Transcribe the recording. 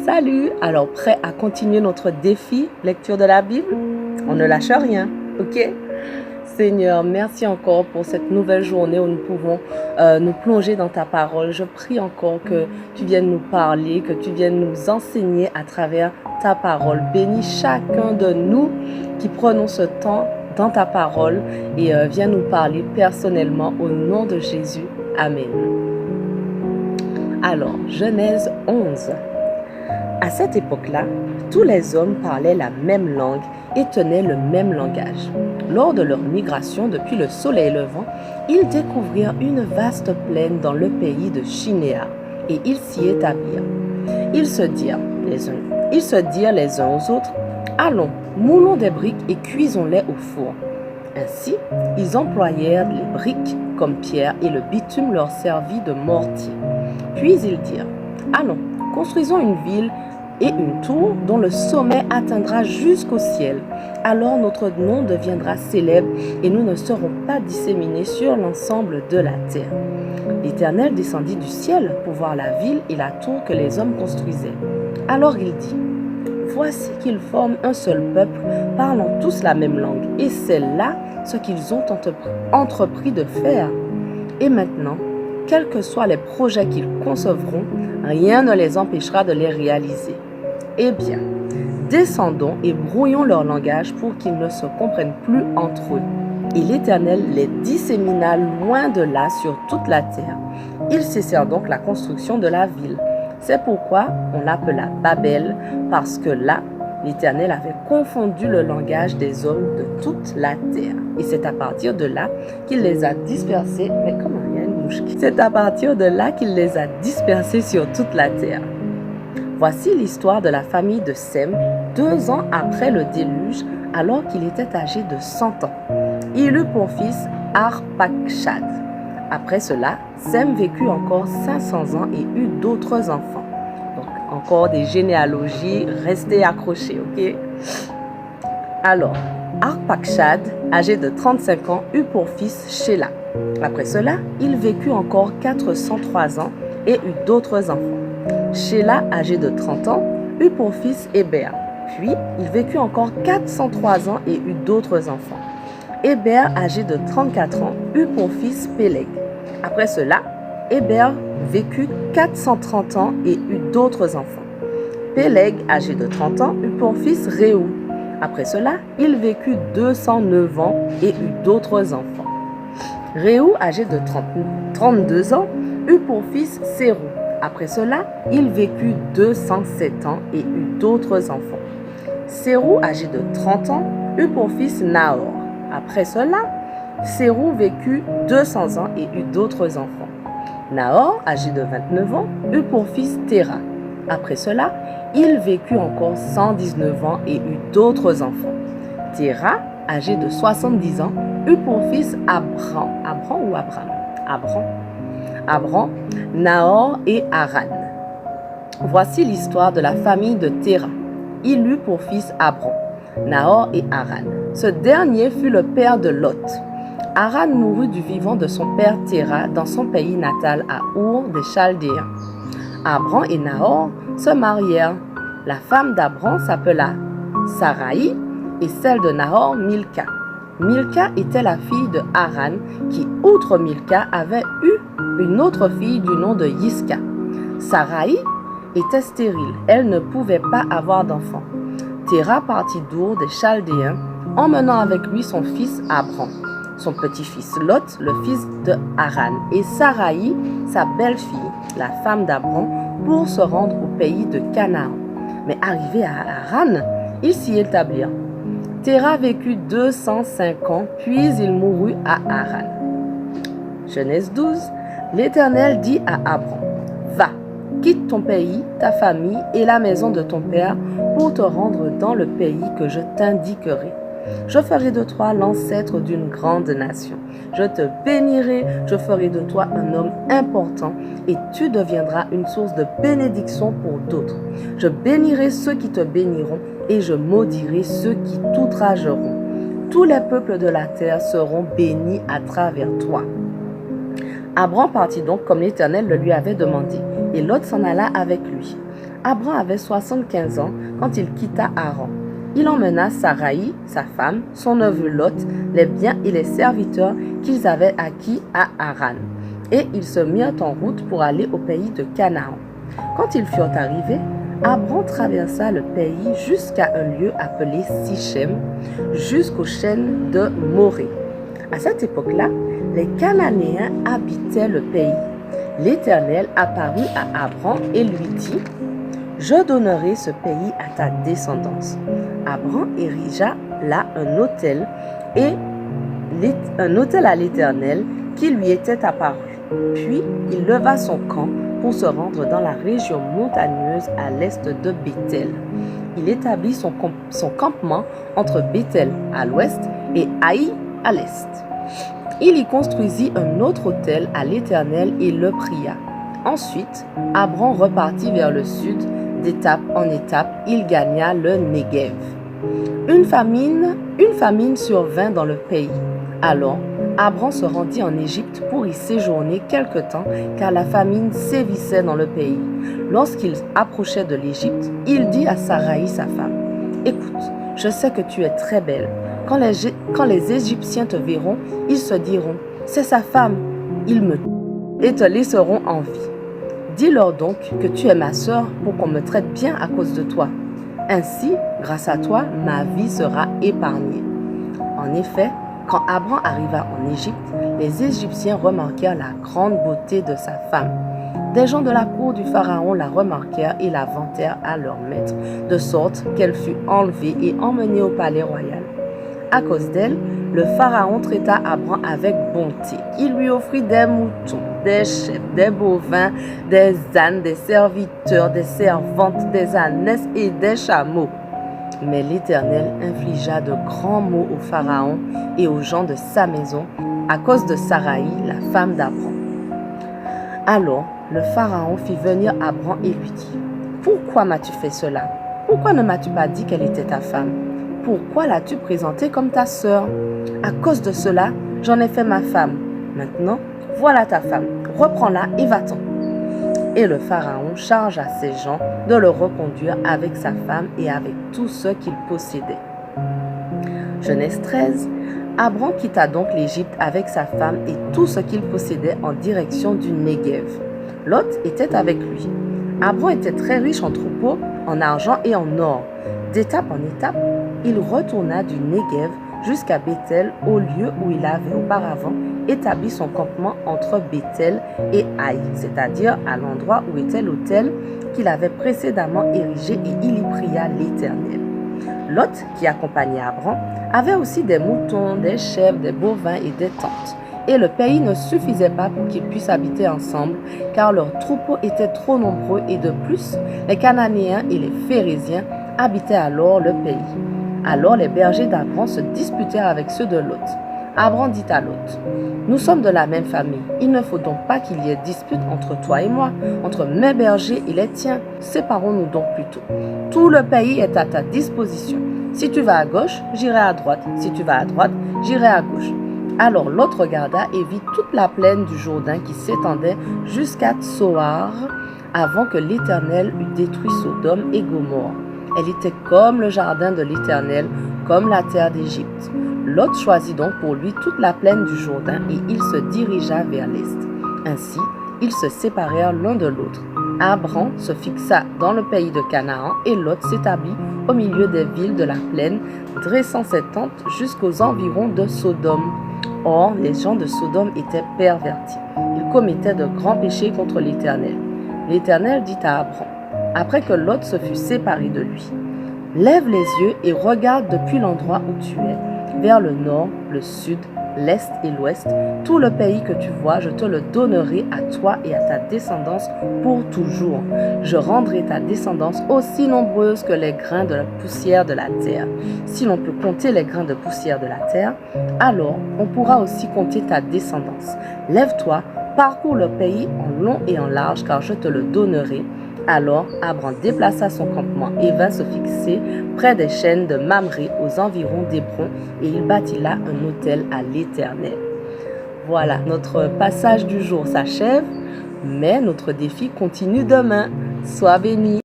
Salut! Alors, prêt à continuer notre défi lecture de la Bible? On ne lâche rien, ok? Seigneur, merci encore pour cette nouvelle journée où nous pouvons nous plonger dans ta parole. Je prie encore que tu viennes nous parler, que tu viennes nous enseigner à travers ta parole. Bénis chacun de nous qui prenons ce temps dans ta parole et viens nous parler personnellement au nom de Jésus. Amen. Alors, Genèse 11. À cette époque-là, tous les hommes parlaient la même langue et tenaient le même langage. Lors de leur migration depuis le soleil levant, ils découvrirent une vaste plaine dans le pays de Shinéar et ils s'y établirent. Ils se dirent les uns aux autres, « Allons, moulons des briques et cuisons-les au four. » Ainsi, ils employèrent les briques comme pierre et le bitume leur servit de mortier. Puis ils dirent, « Allons, construisons une ville et une tour dont le sommet atteindra jusqu'au ciel. Alors notre nom deviendra célèbre et nous ne serons pas disséminés sur l'ensemble de la terre. » L'Éternel descendit du ciel pour voir la ville et la tour que les hommes construisaient. Alors il dit, « Voici qu'ils forment un seul peuple, parlant tous la même langue, et c'est là ce qu'ils ont entrepris de faire. Et maintenant, quels que soient les projets qu'ils concevront, rien ne les empêchera de les réaliser. Eh bien, descendons et brouillons leur langage pour qu'ils ne se comprennent plus entre eux. » Et l'Éternel les dissémina loin de là sur toute la terre. Ils cessèrent donc la construction de la ville. C'est pourquoi on l'appela Babel, parce que là, l'Éternel avait confondu le langage des hommes de toute la terre. Et c'est à partir de là qu'il les a dispersés. Mais comment il y a une mouche qui... C'est à partir de là qu'il les a dispersés sur toute la terre. Voici l'histoire de la famille de Sem, 2 ans après le déluge, alors qu'il était âgé de 100 ans. Il eut pour fils Arpachshad. Après cela, Sem vécut encore 500 ans et eut d'autres enfants. Donc, encore des généalogies, restez accrochés, ok? Alors, Arpachshad, âgé de 35 ans, eut pour fils Shéla. Après cela, il vécut encore 403 ans et eut d'autres enfants. Shéla, âgé de 30 ans, eut pour fils Héber. Puis, il vécut encore 403 ans et eut d'autres enfants. Héber, âgé de 34 ans, eut pour fils Péleg. Après cela, Héber vécut 430 ans et eut d'autres enfants. Péleg, âgé de 30 ans, eut pour fils Réou. Après cela, il vécut 209 ans et eut d'autres enfants. Réou, âgé de 32 ans, eut pour fils Sérou. Après cela, il vécut 207 ans et eut d'autres enfants. Sérou, âgé de 30 ans, eut pour fils Nahor. Après cela, Sérou vécut 200 ans et eut d'autres enfants. Nahor, âgé de 29 ans, eut pour fils Téra. Après cela, il vécut encore 119 ans et eut d'autres enfants. Téra, âgé de 70 ans, eut pour fils Abram, Nahor et Haran. Voici l'histoire de la famille de Téra. Il eut pour fils Abram, Nahor et Haran. Ce dernier fut le père de Lot. Haran mourut du vivant de son père Téra dans son pays natal à Our des Chaldéens. Abram et Nahor se marièrent. La femme d'Abram s'appela Saraï et celle de Nahor Milca. Milca était la fille de Haran qui, outre Milca, avait eu une autre fille du nom de Yiska. Saraï était stérile, elle ne pouvait pas avoir d'enfant. Téra partit d'Our des Chaldéens, emmenant avec lui son fils Abram, son petit-fils Lot, le fils de Haran, et Saraï, sa belle-fille, la femme d'Abram, pour se rendre au pays de Canaan. Mais arrivé à Haran, ils s'y établirent. Téra vécut 205 ans, puis il mourut à Haran. Genèse 12, l'Éternel dit à Abram, « Va, quitte ton pays, ta famille et la maison de ton père pour te rendre dans le pays que je t'indiquerai. Je ferai de toi l'ancêtre d'une grande nation. Je te bénirai, je ferai de toi un homme important et tu deviendras une source de bénédiction pour d'autres. Je bénirai ceux qui te béniront et je maudirai ceux qui t'outrageront. Tous les peuples de la terre seront bénis à travers toi. » Abram partit donc comme l'Éternel le lui avait demandé, et Lot s'en alla avec lui. Abram avait 75 ans quand il quitta Haran. Il emmena Saraï, sa femme, son neveu Lot, les biens et les serviteurs qu'ils avaient acquis à Haran. Et ils se mirent en route pour aller au pays de Canaan. Quand ils furent arrivés, Abram traversa le pays jusqu'à un lieu appelé Sichem, jusqu'aux chaînes de Morée. À cette époque-là, les Cananéens habitaient le pays. L'Éternel apparut à Abram et lui dit: « Je donnerai ce pays à ta descendance. » Abram érigea là un autel à l'Éternel qui lui était apparu. Puis il leva son camp pour se rendre dans la région montagneuse à l'est de Béthel. Il établit son campement entre Béthel à l'ouest et Haï à l'est. Il y construisit un autre autel à l'Éternel et le pria. Ensuite, Abram repartit vers le sud. D'étape en étape, il gagna le Néguev. Une famine survint dans le pays. Alors, Abram se rendit en Égypte pour y séjourner quelque temps, car la famine sévissait dans le pays. Lorsqu'il approchait de l'Égypte, il dit à Saraï, sa femme: « Écoute, je sais que tu es très belle. Quand les Égyptiens te verront, ils se diront: c'est sa femme, ils me tuent et te laisseront en vie. Dis-leur donc que tu es ma sœur pour qu'on me traite bien à cause de toi. Ainsi, grâce à toi, ma vie sera épargnée. » En effet, quand Abram arriva en Égypte, les Égyptiens remarquèrent la grande beauté de sa femme. Des gens de la cour du Pharaon la remarquèrent et la vantèrent à leur maître, de sorte qu'elle fut enlevée et emmenée au palais royal. À cause d'elle, le Pharaon traita Abram avec bonté. Il lui offrit des moutons, des chèvres, des bovins, des ânes, des serviteurs, des servantes, des ânesses et des chameaux. Mais l'Éternel infligea de grands maux au Pharaon et aux gens de sa maison à cause de Saraï, la femme d'Abram. Alors le Pharaon fit venir Abram et lui dit: « Pourquoi m'as-tu fait cela? Pourquoi ne m'as-tu pas dit qu'elle était ta femme? Pourquoi l'as-tu présentée comme ta sœur? À cause de cela, j'en ai fait ma femme. Maintenant, voilà ta femme. Reprends-la et va-t'en. » Et le Pharaon chargea ses gens de le reconduire avec sa femme et avec tout ce qu'il possédait. Genèse 13. Abram quitta donc l'Égypte avec sa femme et tout ce qu'il possédait en direction du Néguev. Lot était avec lui. Abram était très riche en troupeaux, en argent et en or. D'étape en étape, il retourna du Néguev jusqu'à Béthel, au lieu où il avait auparavant établi son campement entre Béthel et Haï, c'est-à-dire à l'endroit où était l'autel qu'il avait précédemment érigé, et il y pria l'Éternel. Lot, qui accompagnait Abram, avait aussi des moutons, des chèvres, des bovins et des tentes. Et le pays ne suffisait pas pour qu'ils puissent habiter ensemble, car leurs troupeaux étaient trop nombreux, et de plus, les Cananéens et les Phéréziens habitaient alors le pays. Alors les bergers d'Abram se disputèrent avec ceux de Lot. Abram dit à Lot: « Nous sommes de la même famille. Il ne faut donc pas qu'il y ait dispute entre toi et moi, entre mes bergers et les tiens. Séparons-nous donc plutôt. Tout le pays est à ta disposition. Si tu vas à gauche, j'irai à droite. Si tu vas à droite, j'irai à gauche. » Alors Lot regarda et vit toute la plaine du Jourdain qui s'étendait jusqu'à Tsoar, avant que l'Éternel eût détruit Sodome et Gomorrhe. Elle était comme le jardin de l'Éternel, comme la terre d'Égypte. Lot choisit donc pour lui toute la plaine du Jourdain et il se dirigea vers l'est. Ainsi, ils se séparèrent l'un de l'autre. Abram se fixa dans le pays de Canaan et Lot s'établit au milieu des villes de la plaine, dressant ses tentes jusqu'aux environs de Sodome. Or, les gens de Sodome étaient pervertis. Ils commettaient de grands péchés contre l'Éternel. L'Éternel dit à Abram, après que Lot se fut séparé de lui: « Lève les yeux et regarde depuis l'endroit où tu es, vers le nord, le sud, l'est et l'ouest. Tout le pays que tu vois, je te le donnerai à toi et à ta descendance pour toujours. Je rendrai ta descendance aussi nombreuse que les grains de la poussière de la terre. Si l'on peut compter les grains de poussière de la terre, alors on pourra aussi compter ta descendance. Lève-toi, parcours le pays en long et en large, car je te le donnerai. » Alors Abram déplaça son campement et vint se fixer près des chaînes de Mamré, aux environs d'Hébron, et il bâtit là un autel à l'Éternel. Voilà, notre passage du jour s'achève, mais notre défi continue demain. Sois béni.